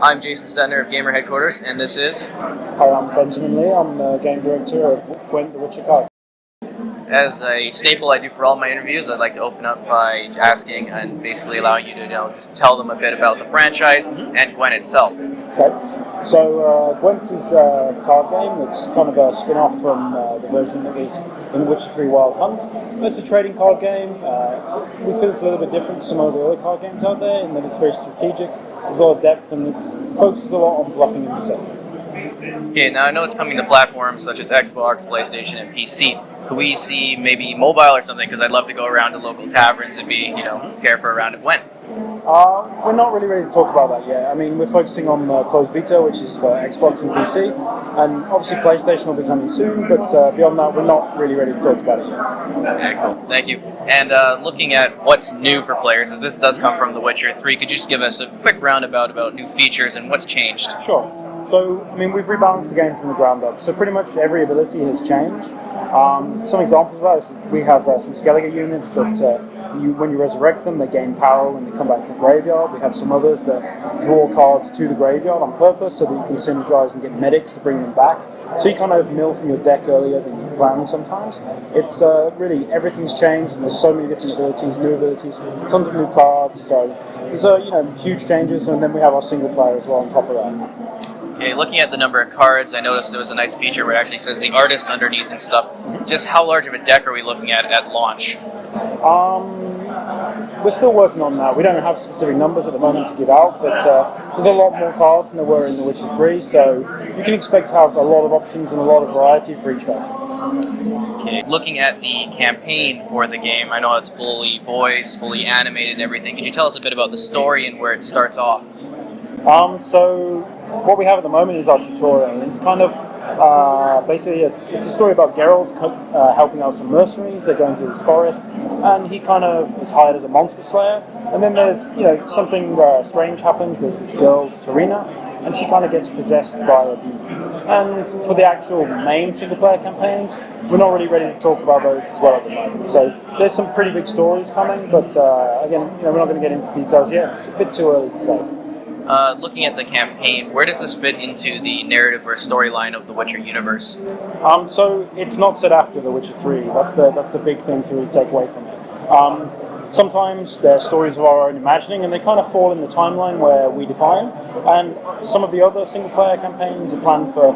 I'm Jason Stettner of Gamerheadquarters, and this is... Hi, I'm Benjamin Lee. I'm the game director of Gwent, the Witcher card. As a staple I do for all my interviews, I'd like to open up by asking and basically allowing you to just tell them a bit about the franchise and Gwent itself. Okay, so Gwent is a card game. It's kind of a spin-off from the version that was in The Witcher 3 Wild Hunt. It's a trading card game. We feel it's a little bit different to some of the other card games out there in that it's very strategic. There's a lot of depth and it focuses a lot on bluffing and deception. Okay, now I know it's coming to platforms such as Xbox, PlayStation, and PC. Could we see maybe mobile or something? Because I'd love to go around to local taverns and care for a round of Gwent. We're not really ready to talk about that yet. I mean, we're focusing on closed beta, which is for Xbox and PC, and obviously PlayStation will be coming soon, but beyond that, we're not really ready to talk about it yet. Okay, cool. Thank you. And looking at what's new for players, as this does come from The Witcher 3, could you just give us a quick roundabout about new features and what's changed? Sure. So, I mean, we've rebalanced the game from the ground up, so pretty much every ability has changed. Some examples of that is we have some Skellige units that when you resurrect them, they gain power when they come back to the graveyard. We have some others that draw cards to the graveyard on purpose so that you can synergize and get medics to bring them back. So you kind of mill from your deck earlier than you plan sometimes. It's really, everything's changed and there's so many different abilities, new abilities, tons of new cards, so there's huge changes, and then we have our single player as well on top of that. Okay, looking at the number of cards, I noticed there was a nice feature where it actually says the artist underneath and stuff. Just how large of a deck are we looking at launch? We're still working on that. We don't have specific numbers at the moment to give out, but there's a lot more cards than there were in The Witcher 3, so you can expect to have a lot of options and a lot of variety for each faction. Okay, looking at the campaign for the game, I know it's fully voiced, fully animated and everything. Could you tell us a bit about the story and where it starts off? So what we have at the moment is our tutorial. It's kind of basically it's a story about Geralt helping out some mercenaries. They're going through this forest, and he kind of is hired as a monster slayer. And then there's something strange happens. There's this girl Tarina, and she kind of gets possessed by a demon. And for the actual main single player campaigns, we're not really ready to talk about those as well at the moment. So there's some pretty big stories coming, but again, we're not going to get into details yet. It's a bit too early to say. Looking at the campaign, where does this fit into the narrative or storyline of the Witcher universe? So it's not set after The Witcher 3. That's the big thing to take away from it. Sometimes they're stories of our own imagining, and they kind of fall in the timeline where we define. And some of the other single-player campaigns are planned for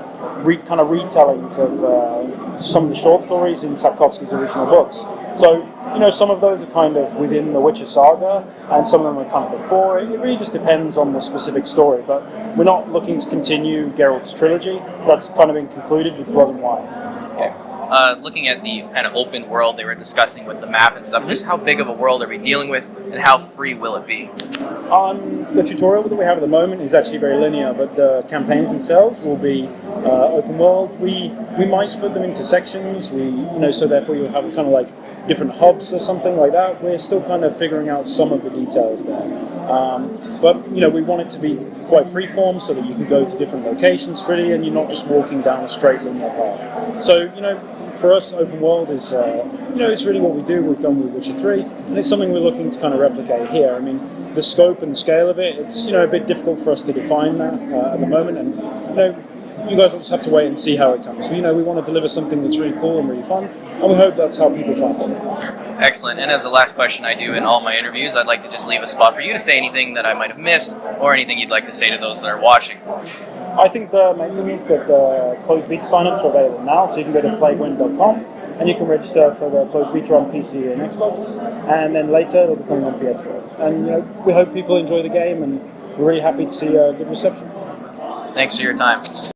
kind of retellings of some of the short stories in Sapkowski's original books. So, some of those are kind of within the Witcher saga, and some of them are kind of before. It really just depends on the specific story, but we're not looking to continue Geralt's trilogy. That's kind of been concluded with Blood and Wine. Okay. Looking at the kind of open world they were discussing with the map and stuff, just how big of a world are we dealing with, and how free will it be? The tutorial that we have at the moment is actually very linear, but the campaigns themselves will be open world. We might split them into sections. So therefore you'll have kind of like different hubs or something like that. We're still kind of figuring out some of the details there. But we want it to be quite freeform so that you can go to different locations freely and you're not just walking down a straight linear path. So, for us, open world is, it's really what we do. We've done with Witcher 3, and it's something we're looking to kind of replicate here. I mean, the scope and scale of it, it's, a bit difficult for us to define that at the moment, and, you guys will just have to wait and see how it comes. We want to deliver something that's really cool and really fun, and we hope that's how people find it. Excellent. And as the last question I do in all my interviews, I'd like to just leave a spot for you to say anything that I might have missed, or anything you'd like to say to those that are watching. I think the main thing is that the closed beta signups are available now, so you can go to playgwent.com and you can register for the closed beta on PC and Xbox, and then later it'll be coming on PS4. And we hope people enjoy the game, and we're really happy to see a good reception. Thanks for your time.